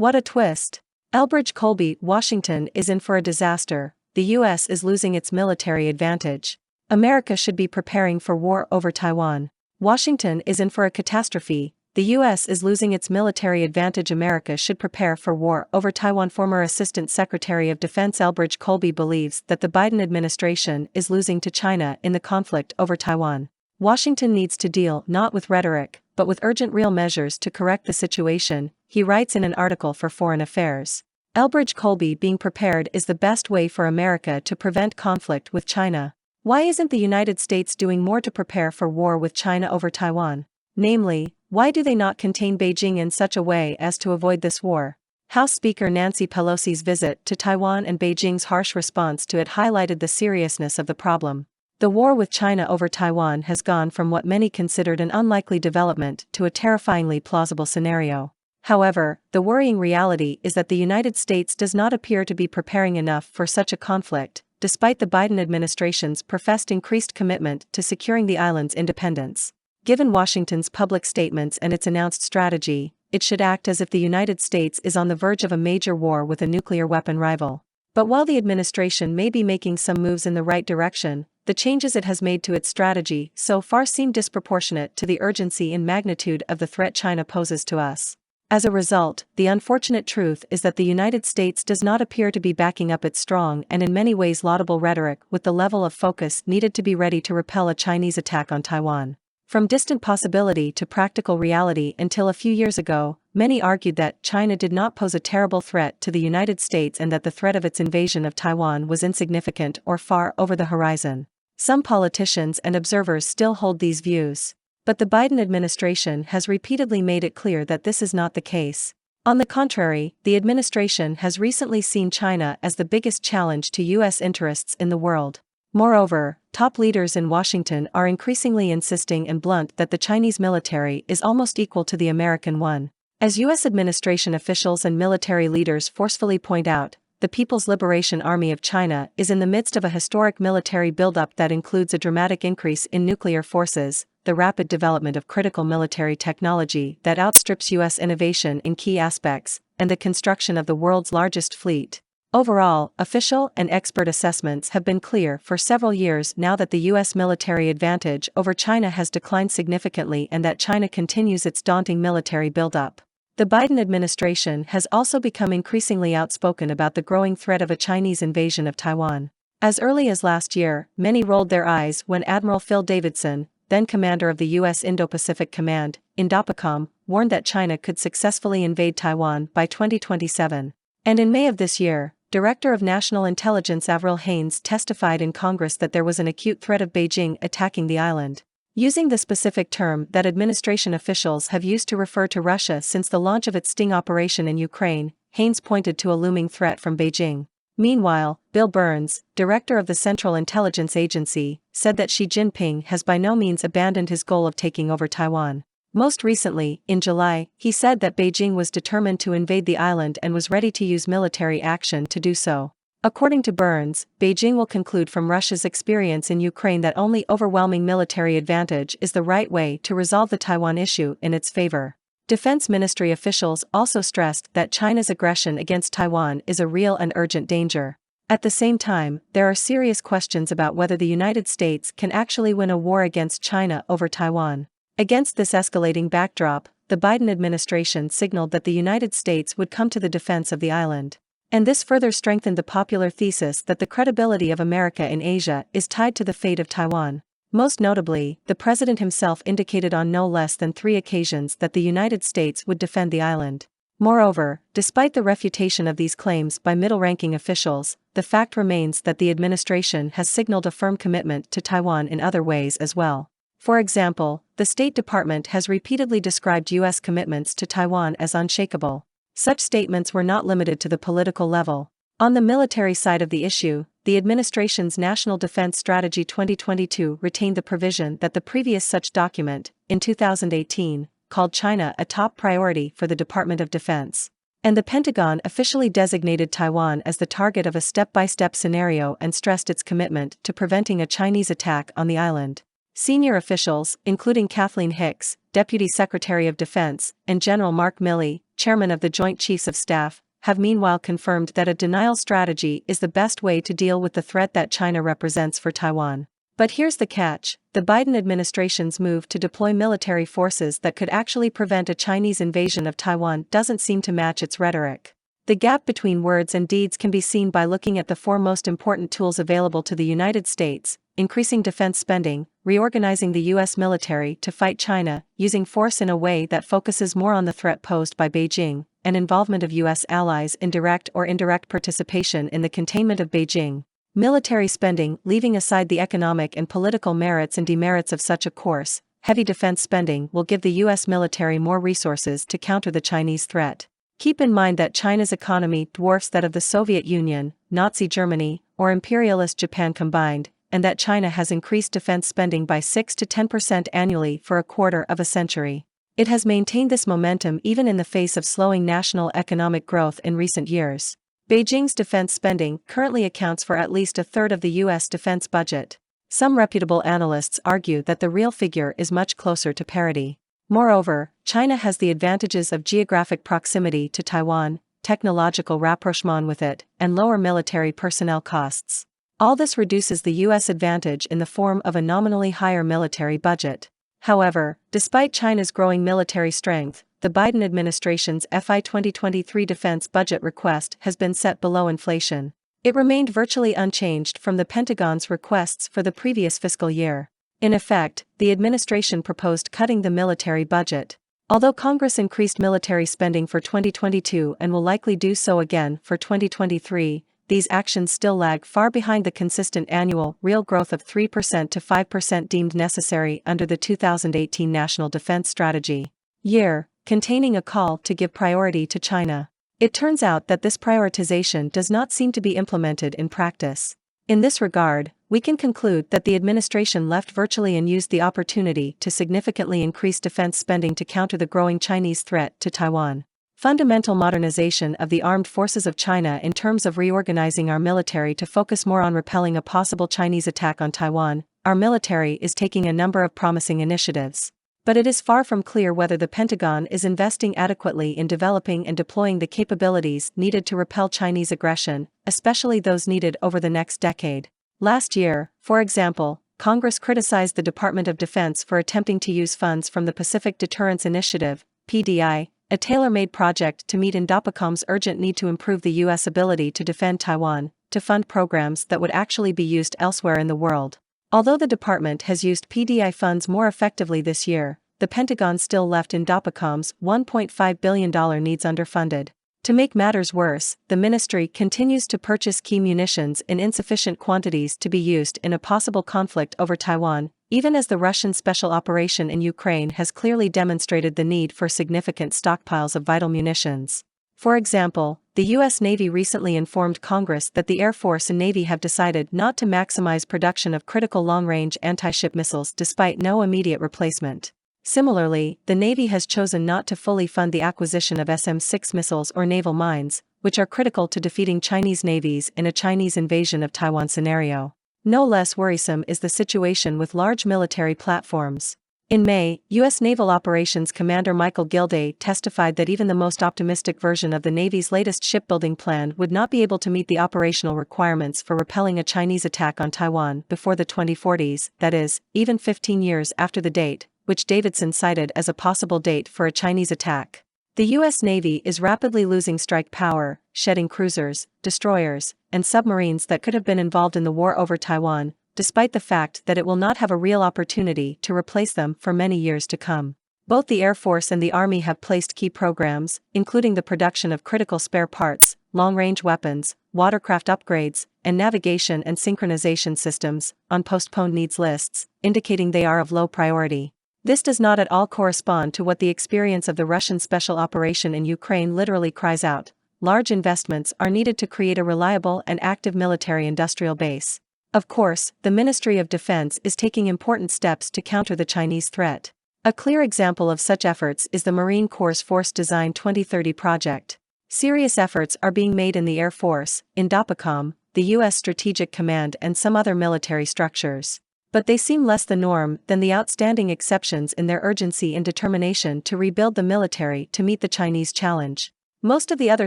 What a twist. Elbridge Colby, Washington is in for a disaster. The US is losing its military advantage. America should be preparing for war over Taiwan. Washington is in for a catastrophe. The US is losing its military advantage. America should prepare for war over Taiwan. Former Assistant Secretary of Defense Elbridge Colby believes that the Biden administration is losing to China in the conflict over Taiwan. Washington needs to deal not with rhetoric, but with urgent real measures to correct the situation, he writes in an article for Foreign Affairs. Elbridge Colby being prepared is the best way for America to prevent conflict with China. Why isn't the United States doing more to prepare for war with China over Taiwan? Namely, why do they not contain Beijing in such a way as to avoid this war? House Speaker Nancy Pelosi's visit to Taiwan and Beijing's harsh response to it highlighted the seriousness of the problem. The war with China over Taiwan has gone from what many considered an unlikely development to a terrifyingly plausible scenario. However, the worrying reality is that the United States does not appear to be preparing enough for such a conflict, despite the Biden administration's professed increased commitment to securing the island's independence. Given Washington's public statements and its announced strategy, it should act as if the United States is on the verge of a major war with a nuclear weapon rival. But while the administration may be making some moves in the right direction, the changes it has made to its strategy so far seem disproportionate to the urgency and magnitude of the threat China poses to us. As a result, the unfortunate truth is that the United States does not appear to be backing up its strong and in many ways laudable rhetoric with the level of focus needed to be ready to repel a Chinese attack on Taiwan. From distant possibility to practical reality. Until a few years ago, many argued that China did not pose a terrible threat to the United States and that the threat of its invasion of Taiwan was insignificant or far over the horizon. Some politicians and observers still hold these views. But the Biden administration has repeatedly made it clear that this is not the case. On the contrary, the administration has recently seen China as the biggest challenge to U.S. interests in the world. Moreover, top leaders in Washington are increasingly insisting and blunt that the Chinese military is almost equal to the American one. As U.S. administration officials and military leaders forcefully point out, the People's Liberation Army of China is in the midst of a historic military buildup that includes a dramatic increase in nuclear forces, the rapid development of critical military technology that outstrips U.S. innovation in key aspects, and the construction of the world's largest fleet. Overall, official and expert assessments have been clear for several years now that the U.S. military advantage over China has declined significantly and that China continues its daunting military buildup. The Biden administration has also become increasingly outspoken about the growing threat of a Chinese invasion of Taiwan. As early as last year, many rolled their eyes when Admiral Phil Davidson, then commander of the U.S. Indo-Pacific Command, INDOPACOM, warned that China could successfully invade Taiwan by 2027. And in May of this year, Director of National Intelligence Avril Haines testified in Congress that there was an acute threat of Beijing attacking the island. Using the specific term that administration officials have used to refer to Russia since the launch of its sting operation in Ukraine, Haines pointed to a looming threat from Beijing. Meanwhile, Bill Burns, director of the Central Intelligence Agency, said that Xi Jinping has by no means abandoned his goal of taking over Taiwan. Most recently, in July, he said that Beijing was determined to invade the island and was ready to use military action to do so. According to Burns, Beijing will conclude from Russia's experience in Ukraine that only overwhelming military advantage is the right way to resolve the Taiwan issue in its favor. Defense Ministry officials also stressed that China's aggression against Taiwan is a real and urgent danger. At the same time, there are serious questions about whether the United States can actually win a war against China over Taiwan. Against this escalating backdrop, the Biden administration signaled that the United States would come to the defense of the island. And this further strengthened the popular thesis that the credibility of America in Asia is tied to the fate of Taiwan. Most notably, the president himself indicated on no less than 3 occasions that the United States would defend the island. Moreover, despite the refutation of these claims by middle-ranking officials, the fact remains that the administration has signaled a firm commitment to Taiwan in other ways as well. For example, the State Department has repeatedly described U.S. commitments to Taiwan as unshakable. Such statements were not limited to the political level. On the military side of the issue, the administration's National Defense Strategy 2022 retained the provision that the previous such document, in 2018, called China a top priority for the Department of Defense. And the Pentagon officially designated Taiwan as the target of a step-by-step scenario and stressed its commitment to preventing a Chinese attack on the island. Senior officials, including Kathleen Hicks, Deputy Secretary of Defense, and General Mark Milley, chairman of the Joint Chiefs of Staff, have meanwhile confirmed that a denial strategy is the best way to deal with the threat that China represents for Taiwan. But here's the catch: the Biden administration's move to deploy military forces that could actually prevent a Chinese invasion of Taiwan doesn't seem to match its rhetoric. The gap between words and deeds can be seen by looking at the four most important tools available to the United States: increasing defense spending, reorganizing the U.S. military to fight China, using force in a way that focuses more on the threat posed by Beijing, and involvement of U.S. allies in direct or indirect participation in the containment of Beijing. Military spending, leaving aside the economic and political merits and demerits of such a course, heavy defense spending will give the U.S. military more resources to counter the Chinese threat. Keep in mind that China's economy dwarfs that of the Soviet Union, Nazi Germany, or imperialist Japan combined, and that China has increased defense spending by 6 to 10% annually for a quarter of a century. It has maintained this momentum even in the face of slowing national economic growth in recent years. Beijing's defense spending currently accounts for at least a third of the U.S. defense budget. Some reputable analysts argue that the real figure is much closer to parity. Moreover, China has the advantages of geographic proximity to Taiwan, technological rapprochement with it, and lower military personnel costs. All this reduces the U.S. advantage in the form of a nominally higher military budget. However, despite China's growing military strength, the Biden administration's FY 2023 defense budget request has been set below inflation. It remained virtually unchanged from the Pentagon's requests for the previous fiscal year. In effect, the administration proposed cutting the military budget. Although Congress increased military spending for 2022 and will likely do so again for 2023, these actions still lag far behind the consistent annual real growth of 3% to 5% deemed necessary under the 2018 National Defense Strategy year, containing a call to give priority to China. It turns out that this prioritization does not seem to be implemented in practice. In this regard, we can conclude that the administration left virtually unused the opportunity to significantly increase defense spending to counter the growing Chinese threat to Taiwan. Fundamental modernization of the armed forces of China in terms of reorganizing our military to focus more on repelling a possible Chinese attack on Taiwan. Our military is taking a number of promising initiatives. But it is far from clear whether the Pentagon is investing adequately in developing and deploying the capabilities needed to repel Chinese aggression, especially those needed over the next decade. Last year, for example, Congress criticized the Department of Defense for attempting to use funds from the Pacific Deterrence Initiative, PDI, a tailor-made project to meet INDOPACOM's urgent need to improve the U.S. ability to defend Taiwan, to fund programs that would actually be used elsewhere in the world. Although the department has used PDI funds more effectively this year, the Pentagon still left INDOPACOM's $1.5 billion needs underfunded. To make matters worse, the ministry continues to purchase key munitions in insufficient quantities to be used in a possible conflict over Taiwan, even as the Russian special operation in Ukraine has clearly demonstrated the need for significant stockpiles of vital munitions. For example, the U.S. Navy recently informed Congress that the Air Force and Navy have decided not to maximize production of critical long-range anti-ship missiles despite no immediate replacement. Similarly, the Navy has chosen not to fully fund the acquisition of SM-6 missiles or naval mines, which are critical to defeating Chinese navies in a Chinese invasion of Taiwan scenario. No less worrisome is the situation with large military platforms. In May, U.S. Naval Operations Commander Michael Gilday testified that even the most optimistic version of the Navy's latest shipbuilding plan would not be able to meet the operational requirements for repelling a Chinese attack on Taiwan before the 2040s, that is, even 15 years after the date, which Davidson cited as a possible date for a Chinese attack. The U.S. Navy is rapidly losing strike power, shedding cruisers, destroyers, and submarines that could have been involved in the war over Taiwan, despite the fact that it will not have a real opportunity to replace them for many years to come. Both the Air Force and the Army have placed key programs, including the production of critical spare parts, long-range weapons, watercraft upgrades, and navigation and synchronization systems, on postponed needs lists, indicating they are of low priority. This does not at all correspond to what the experience of the Russian special operation in Ukraine literally cries out. Large investments are needed to create a reliable and active military-industrial base. Of course, the Ministry of Defense is taking important steps to counter the Chinese threat. A clear example of such efforts is the Marine Corps' Force Design 2030 project. Serious efforts are being made in the Air Force, INDOPACOM, the U.S. Strategic Command and some other military structures. But they seem less the norm than the outstanding exceptions in their urgency and determination to rebuild the military to meet the Chinese challenge. Most of the other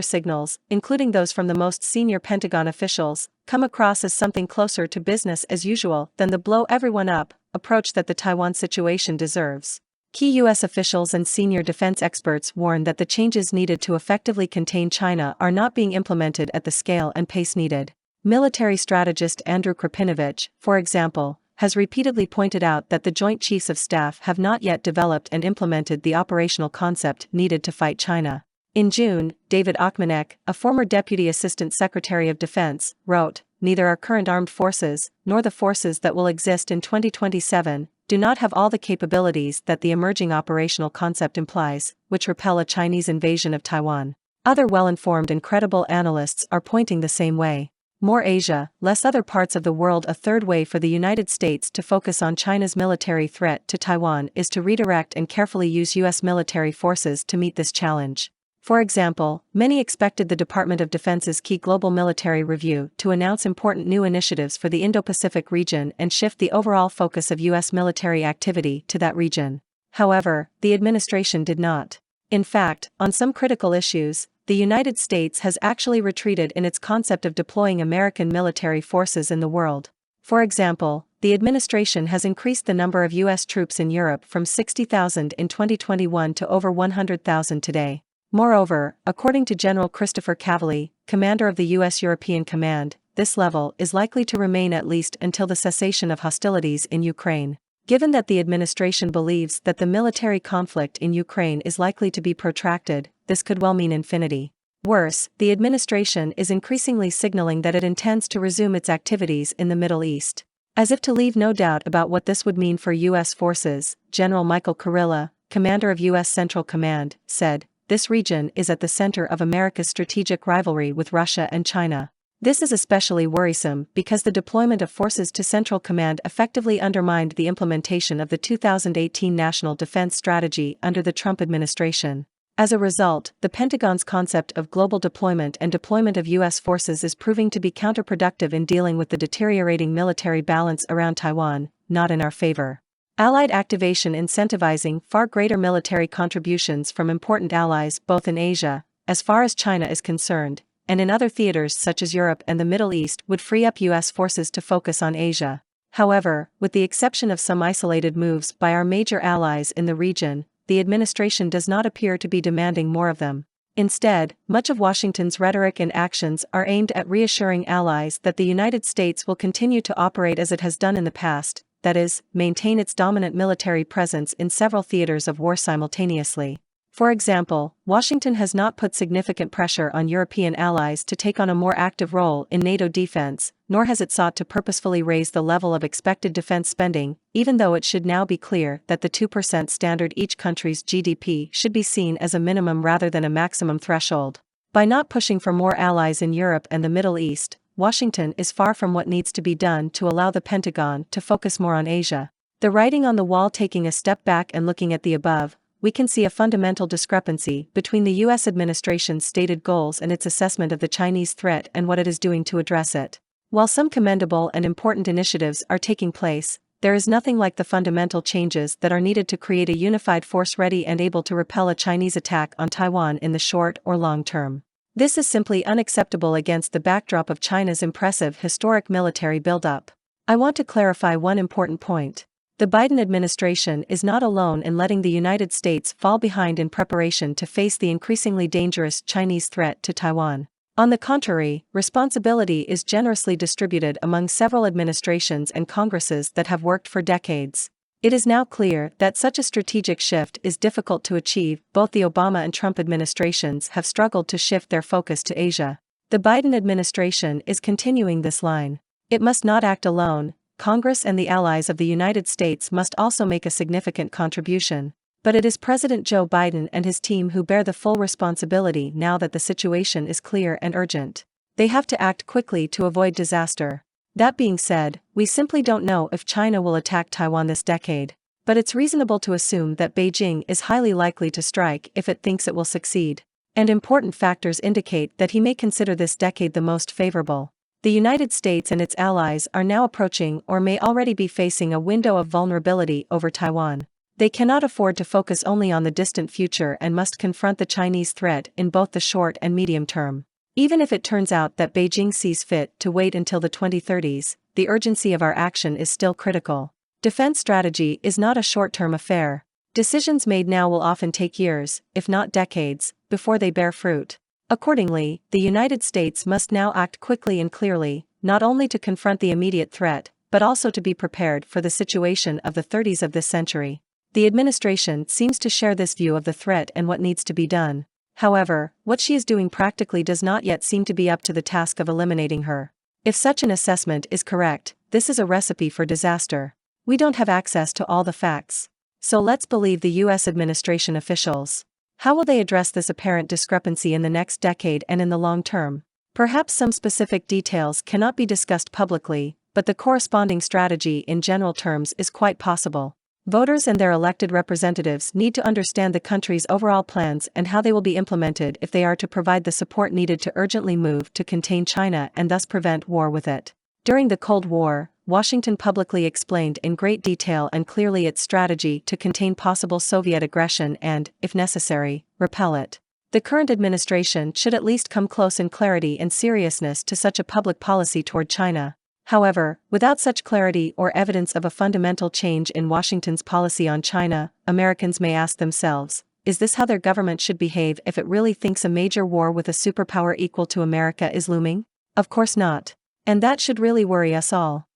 signals, including those from the most senior Pentagon officials, come across as something closer to business as usual than the blow everyone up approach that the Taiwan situation deserves. Key U.S. officials and senior defense experts warn that the changes needed to effectively contain China are not being implemented at the scale and pace needed. Military strategist Andrew Krapinovich, for example, has repeatedly pointed out that the Joint Chiefs of Staff have not yet developed and implemented the operational concept needed to fight China. In June, David Ochmanek, a former Deputy Assistant Secretary of Defense, wrote, "Neither our current armed forces, nor the forces that will exist in 2027, do not have all the capabilities that the emerging operational concept implies, which repel a Chinese invasion of Taiwan." Other well-informed and credible analysts are pointing the same way. More Asia, less other parts of the world. A third way for the United States to focus on China's military threat to Taiwan is to redirect and carefully use U.S. military forces to meet this challenge. For example, many expected the Department of Defense's key global military review to announce important new initiatives for the Indo-Pacific region and shift the overall focus of U.S. military activity to that region. However, the administration did not. In fact, on some critical issues, the United States has actually retreated in its concept of deploying American military forces in the world. For example, the administration has increased the number of U.S. troops in Europe from 60,000 in 2021 to over 100,000 today. Moreover, according to General Christopher Cavally, commander of the U.S. European Command, this level is likely to remain at least until the cessation of hostilities in Ukraine. Given that the administration believes that the military conflict in Ukraine is likely to be protracted, this could well mean infinity. Worse, the administration is increasingly signaling that it intends to resume its activities in the Middle East. As if to leave no doubt about what this would mean for U.S. forces, General Michael Kurilla, commander of U.S. Central Command, said, "This region is at the center of America's strategic rivalry with Russia and China. This is especially worrisome because the deployment of forces to Central Command effectively undermined the implementation of the 2018 National Defense Strategy under the Trump administration. As a result, the Pentagon's concept of global deployment and deployment of U.S. forces is proving to be counterproductive in dealing with the deteriorating military balance around Taiwan, not in our favor." Allied activation incentivizing far greater military contributions from important allies both in Asia, as far as China is concerned, and in other theaters such as Europe and the Middle East would free up U.S. forces to focus on Asia. However, with the exception of some isolated moves by our major allies in the region, the administration does not appear to be demanding more of them. Instead, much of Washington's rhetoric and actions are aimed at reassuring allies that the United States will continue to operate as it has done in the past, that is, maintain its dominant military presence in several theaters of war simultaneously. For example, Washington has not put significant pressure on European allies to take on a more active role in NATO defense, nor has it sought to purposefully raise the level of expected defense spending, even though it should now be clear that the 2% standard each country's GDP should be seen as a minimum rather than a maximum threshold. By not pushing for more allies in Europe and the Middle East, Washington is far from what needs to be done to allow the Pentagon to focus more on Asia. The writing on the wall. Taking a step back and looking at the above, we can see a fundamental discrepancy between the U.S. administration's stated goals and its assessment of the Chinese threat and what it is doing to address it. While some commendable and important initiatives are taking place, there is nothing like the fundamental changes that are needed to create a unified force ready and able to repel a Chinese attack on Taiwan in the short or long term. This is simply unacceptable against the backdrop of China's impressive historic military buildup. I want to clarify one important point. The Biden administration is not alone in letting the United States fall behind in preparation to face the increasingly dangerous Chinese threat to Taiwan. On the contrary, responsibility is generously distributed among several administrations and Congresses that have worked for decades. It is now clear that such a strategic shift is difficult to achieve. Both the Obama and Trump administrations have struggled to shift their focus to Asia. The Biden administration is continuing this line. It must not act alone. Congress and the allies of the United States must also make a significant contribution. But it is President Joe Biden and his team who bear the full responsibility now that the situation is clear and urgent. They have to act quickly to avoid disaster. That being said, we simply don't know if China will attack Taiwan this decade. But it's reasonable to assume that Beijing is highly likely to strike if it thinks it will succeed. And important factors indicate that he may consider this decade the most favorable. The United States and its allies are now approaching or may already be facing a window of vulnerability over Taiwan. They cannot afford to focus only on the distant future and must confront the Chinese threat in both the short and medium term. Even if it turns out that Beijing sees fit to wait until the 2030s, the urgency of our action is still critical. Defense strategy is not a short-term affair. Decisions made now will often take years, if not decades, before they bear fruit. Accordingly, the United States must now act quickly and clearly, not only to confront the immediate threat, but also to be prepared for the situation of the 30s of this century. The administration seems to share this view of the threat and what needs to be done. However, what she is doing practically does not yet seem to be up to the task of eliminating her. If such an assessment is correct, this is a recipe for disaster. We don't have access to all the facts. So let's believe the U.S. administration officials. How will they address this apparent discrepancy in the next decade and in the long term? Perhaps some specific details cannot be discussed publicly, but the corresponding strategy in general terms is quite possible. Voters and their elected representatives need to understand the country's overall plans and how they will be implemented if they are to provide the support needed to urgently move to contain China and thus prevent war with it. During the Cold War, Washington publicly explained in great detail and clearly its strategy to contain possible Soviet aggression and, if necessary, repel it. The current administration should at least come close in clarity and seriousness to such a public policy toward China. However, without such clarity or evidence of a fundamental change in Washington's policy on China, Americans may ask themselves, is this how their government should behave if it really thinks a major war with a superpower equal to America is looming? Of course not. And that should really worry us all.